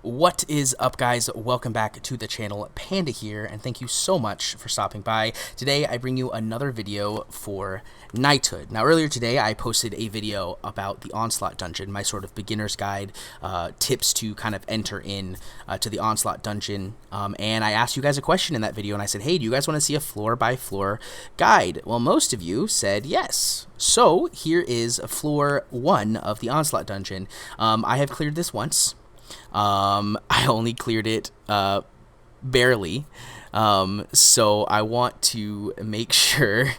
What is up, guys? Welcome back to the channel. Panda here, and thank you so much for stopping by. Today I bring you another video for Knighthood. Now earlier today I posted a video about the Onslaught dungeon, my sort of beginner's guide, tips to kind of enter in to the Onslaught dungeon, and I asked you guys a question in that video, and I said, hey, do you guys want to see a floor by floor guide? Well, most of you said yes. So here is floor 1 of the Onslaught dungeon. I have cleared this once. I only cleared it barely, so I want to make sure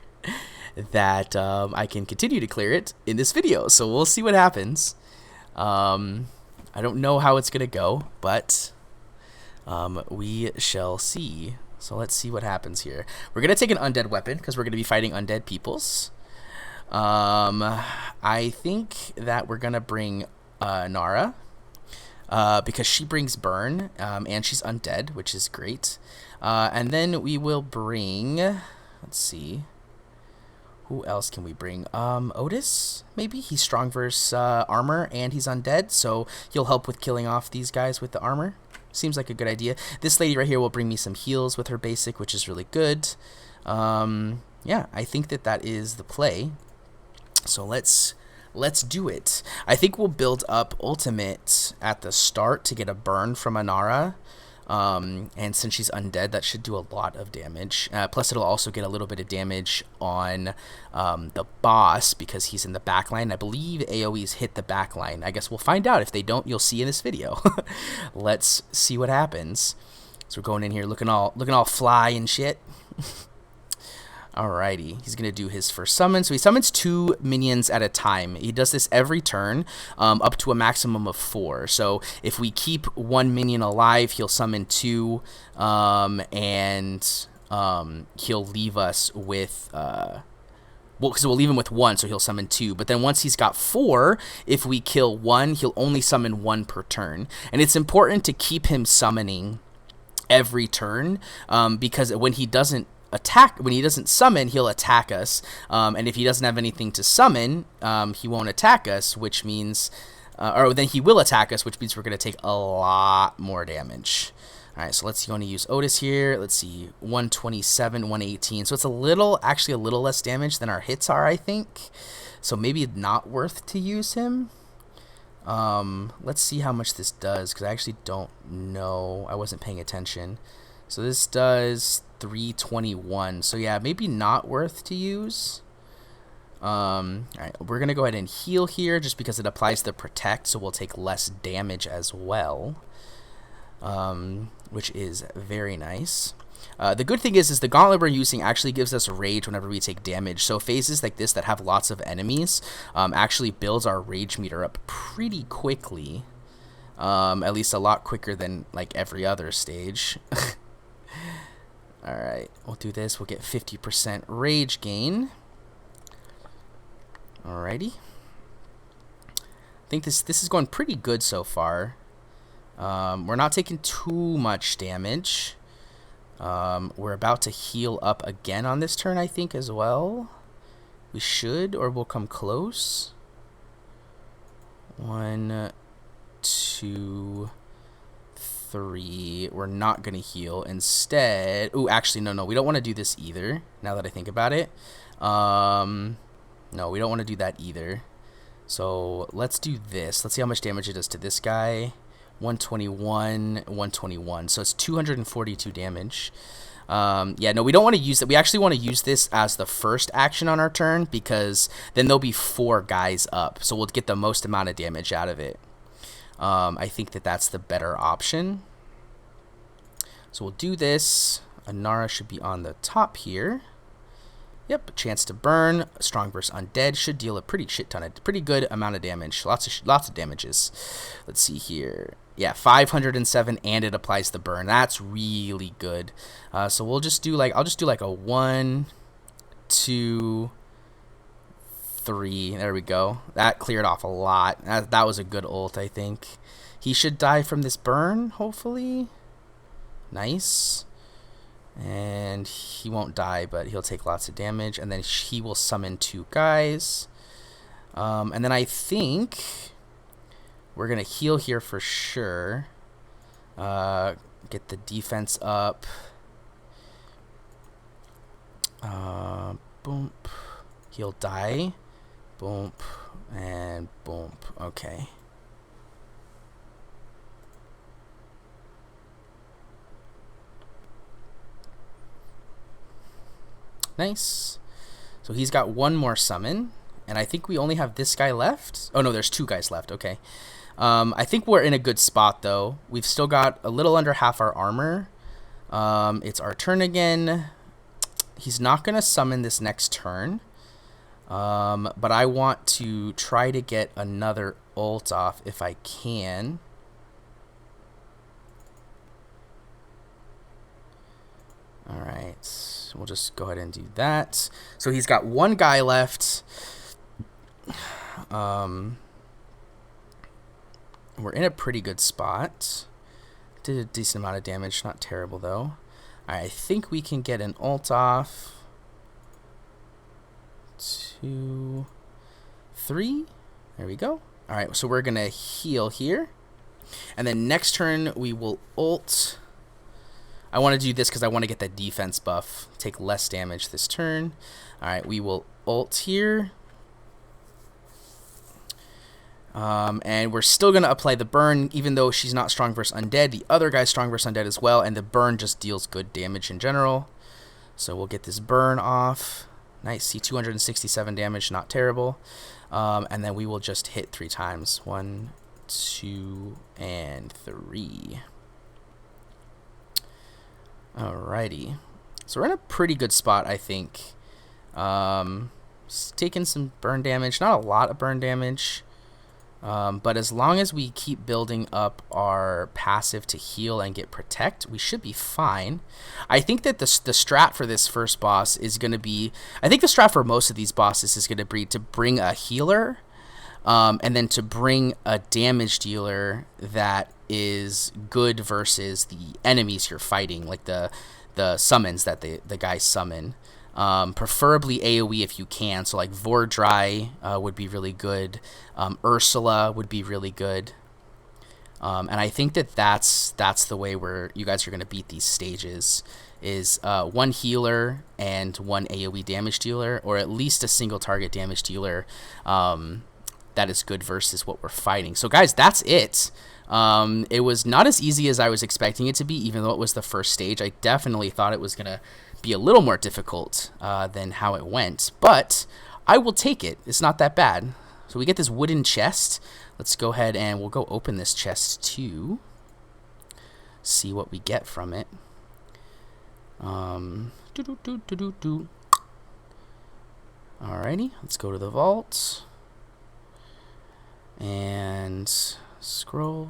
that I can continue to clear it in this video. So we'll see what happens. I don't know how it's gonna go, but we shall see. So let's see what happens here. We're gonna take an undead weapon because we're gonna be fighting undead peoples. I think that we're gonna bring Nara. Because she brings burn, and she's undead, which is great. And then we will bring, let's see, who else can we bring? Otis, maybe? He's strong versus armor, and he's undead, so he'll help with killing off these guys with the armor. Seems like a good idea. This lady right here will bring me some heals with her basic, which is really good. Yeah, I think that is the play. So let's do it. I think we'll build up ultimate at the start to get a burn from Anara. And since she's undead, that should do a lot of damage. Plus, it'll also get a little bit of damage on the boss because he's in the backline. I believe AoEs hit the backline. I guess we'll find out. If they don't, you'll see in this video. Let's see what happens. So we're going in here looking all fly and shit. Alrighty, he's going to do his first summon. So he summons 2 minions at a time. He does this every turn, up to a maximum of 4. So if we keep 1 minion alive, he'll summon 2, and he'll leave us with... well, because we'll leave him with 1, so he'll summon 2. But then once he's got 4, if we kill 1, he'll only summon 1 per turn. And it's important to keep him summoning every turn, because when he doesn't summon, he'll attack us, and if he doesn't have anything to summon, he won't attack us, which means or then he will attack us, which means we're going to take a lot more damage. Alright, so let's see, you want to use Otis here. Let's see, 127, 118, so it's actually a little less damage than our hits are, I think, so maybe not worth to use him. Let's see how much this does, because I actually don't know. I wasn't paying attention. So this does 321. So yeah, maybe not worth to use. Alright, we're going to go ahead and heal here just because it applies the protect, so we'll take less damage as well. Which is very nice. The good thing is the gauntlet we're using actually gives us rage whenever we take damage. So phases like this that have lots of enemies actually builds our rage meter up pretty quickly. At least a lot quicker than like every other stage. Alright, we'll do this. We'll get 50% rage gain. Alrighty. I think this is going pretty good so far. We're not taking too much damage. We're about to heal up again on this turn, I think, as well. We should, or we'll come close. 1, 2, 3. We're not gonna heal. Instead, ooh, actually, no, we don't want to do this either. Now that I think about it, no, we don't want to do that either. So let's do this. Let's see how much damage it does to this guy. 121, 121. So it's 242 damage. Yeah, no, we don't want to use that. We actually want to use this as the first action on our turn because then there'll be 4 guys up. So we'll get the most amount of damage out of it. I think that's the better option. So we'll do this. Anara should be on the top here. Yep, chance to burn. Strong versus undead should deal a pretty good amount of damage. Lots of damages. Let's see here. Yeah, 507, and it applies the burn. That's really good. So we'll just do I'll just do like a 1, 2, 3. There we go. That cleared off a lot. That was a good ult, I think. He should die from this burn, hopefully. Nice. And he won't die, but he'll take lots of damage. And then he will summon 2 guys. And then I think we're going to heal here for sure. Get the defense up. Boom. He'll die. Boom. And boom. Okay. Nice. So he's got one more summon. And I think we only have this guy left. Oh, no, there's two guys left. Okay. I think we're in a good spot, though. We've still got a little under half our armor. It's our turn again. He's not going to summon this next turn. But I want to try to get another ult off if I can. All right. We'll just go ahead and do that. So he's got one guy left. We're in a pretty good spot. Did a decent amount of damage, not terrible though. I think we can get an ult off. 2, 3. There we go. All right, so we're gonna heal here, and then next turn we will ult. I want to do this because I want to get that defense buff. Take less damage this turn. All right, we will ult here. And we're still going to apply the burn, even though she's not strong versus undead. The other guy's strong versus undead as well, and the burn just deals good damage in general. So we'll get this burn off. Nice, see 267 damage, not terrible. And then we will just hit 3 times. 1, 2, and 3. Alrighty. So we're in a pretty good spot, I think. Taking some burn damage, not a lot of burn damage. But as long as we keep building up our passive to heal and get protect, we should be fine. I think that the strat for this first boss is going to be... I think the strat for most of these bosses is going to be to bring a healer, and then to bring a damage dealer that is good versus the enemies you're fighting, like the summons that the guys summon. Preferably AoE if you can. So like Vordry would be really good. Ursula would be really good. And I think that's the way where you guys are going to beat these stages is one healer and one AoE damage dealer, or at least a single target damage dealer that is good versus what we're fighting. So guys, that's it. It was not as easy as I was expecting it to be, even though it was the first stage. I definitely thought it was going to be a little more difficult than how it went, but I will take it. It's not that bad. So we get this wooden chest. Let's go ahead and we'll go open this chest too. See what we get from it. Alrighty, let's go to the vault. And scroll,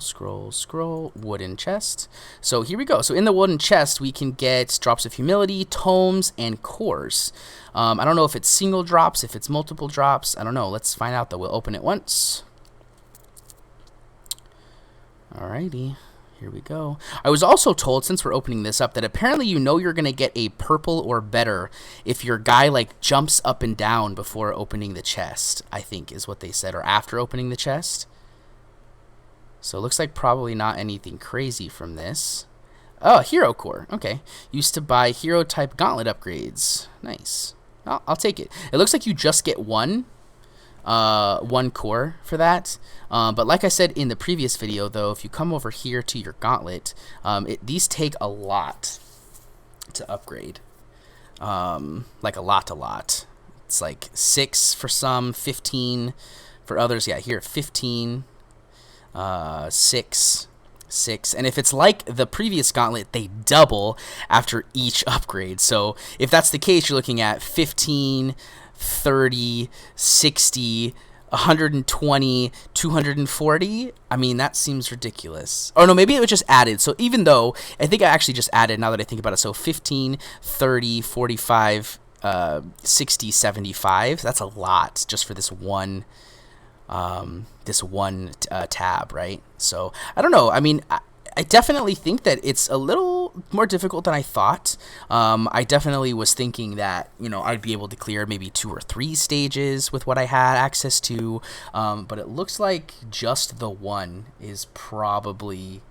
wooden chest. So here we go. So in the wooden chest, we can get drops of humility, tomes, and cores. I don't know if it's single drops, if it's multiple drops. I don't know. Let's find out though. We'll open it once. Alrighty. Here we go. I was also told, since we're opening this up, that apparently you know you're going to get a purple or better if your guy like jumps up and down before opening the chest, I think is what they said, or after opening the chest. So it looks like probably not anything crazy from this. Oh, hero core. Okay. Used to buy hero type gauntlet upgrades. Nice. I'll take it. It looks like you just get one core for that. But like I said in the previous video, though, if you come over here to your gauntlet, these take a lot to upgrade. Like a lot. It's like 6 for some, 15 for others. Yeah, here 15, 6, and if it's like the previous gauntlet, they double after each upgrade. So if that's the case, you're looking at 15, 30, 60, 120, 240. I mean, that seems ridiculous. Oh no, maybe it was just added. So even though I think I actually just added, now that I think about it, so 15, 30, 45, 60, 75. That's a lot just for this one tab, right? So I don't know. I mean, I definitely think that it's a little more difficult than I thought. I definitely was thinking that, you know, I'd be able to clear maybe 2 or 3 stages with what I had access to, but it looks like just the one is probably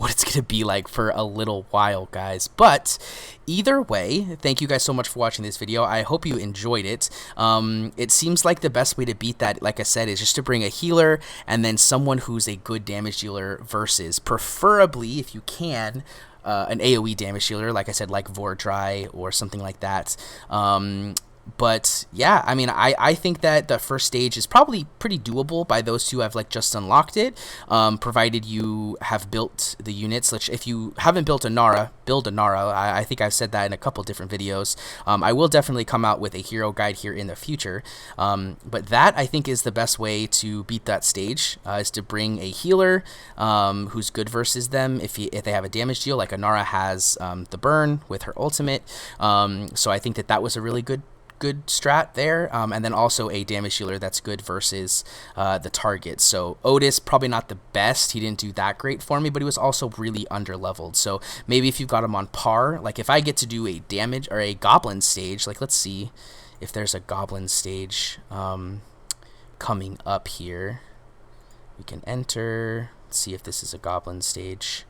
what it's going to be like for a little while, guys. But either way, thank you guys so much for watching this video. I hope you enjoyed it. It seems like the best way to beat that, like I said, is just to bring a healer and then someone who's a good damage dealer versus, preferably, if you can, an AoE damage dealer, like I said, like Vordry or something like that. But yeah, I mean, I think that the first stage is probably pretty doable by those who have like just unlocked it, provided you have built the units. Which if you haven't built a Nara, build a Nara. I think I've said that in a couple different videos. I will definitely come out with a hero guide here in the future. But that, I think, is the best way to beat that stage, is to bring a healer who's good versus them if they have a damage deal, like a Nara has the burn with her ultimate. So I think that was a really good strat there, and then also a damage dealer that's good versus the target. So Otis, probably not the best. He didn't do that great for me, but he was also really under-leveled. So maybe if you've got him on par, like if I get to do a damage or a goblin stage, like let's see if there's a goblin stage coming up here. We can enter. Let's see if this is a goblin stage.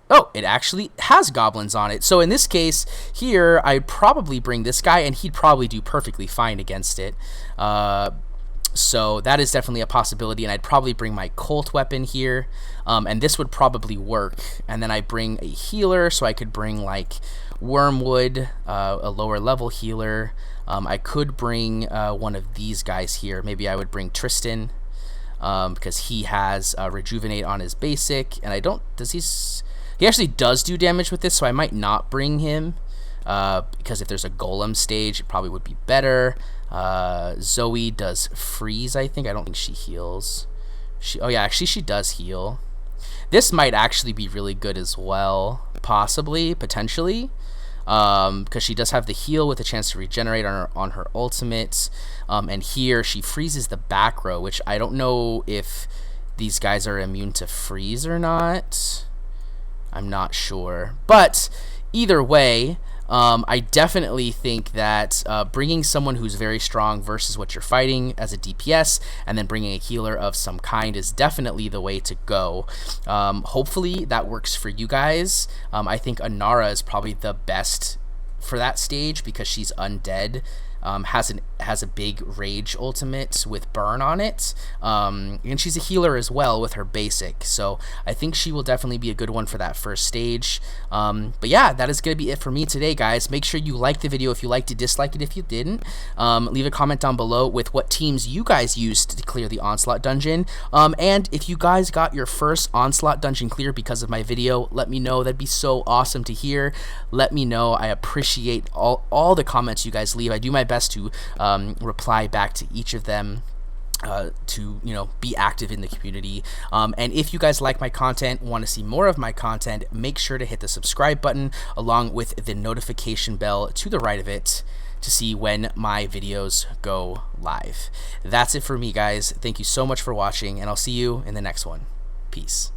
Oh, it actually has goblins on it. So in this case here, I'd probably bring this guy, and he'd probably do perfectly fine against it. So that is definitely a possibility, and I'd probably bring my Colt weapon here, and this would probably work. And then I bring a healer, so I could bring like Wormwood, a lower level healer. I could bring one of these guys here. Maybe I would bring Tristan, because he has Rejuvenate on his basic, and I don't, he actually does do damage with this, so I might not bring him, because if there's a golem stage, it probably would be better. Zoe does freeze, I think. I don't think she heals. Oh yeah, actually she does heal. This might actually be really good as well, possibly, potentially, because she does have the heal with a chance to regenerate on her ultimate. And here she freezes the back row, which I don't know if these guys are immune to freeze or not. I'm not sure, but either way, I definitely think that bringing someone who's very strong versus what you're fighting as a DPS, and then bringing a healer of some kind, is definitely the way to go. Hopefully that works for you guys. I think Anara is probably the best for that stage because she's undead. Has a big rage ultimate with burn on it, and she's a healer as well with her basic, so I think she will definitely be a good one for that first stage. But yeah, that is going to be it for me today, guys. Make sure you like the video if you liked it, dislike it if you didn't. Leave a comment down below with what teams you guys used to clear the Onslaught dungeon, and if you guys got your first Onslaught dungeon clear because of my video, let me know. That'd be so awesome to hear. Let me know. I appreciate all the comments you guys leave. I do my best to reply back to each of them, to be active in the community. And if you guys like my content, want to see more of my content, make sure to hit the subscribe button along with the notification bell to the right of it to see when my videos go live. That's it for me, guys. Thank you so much for watching, and I'll see you in the next one. Peace.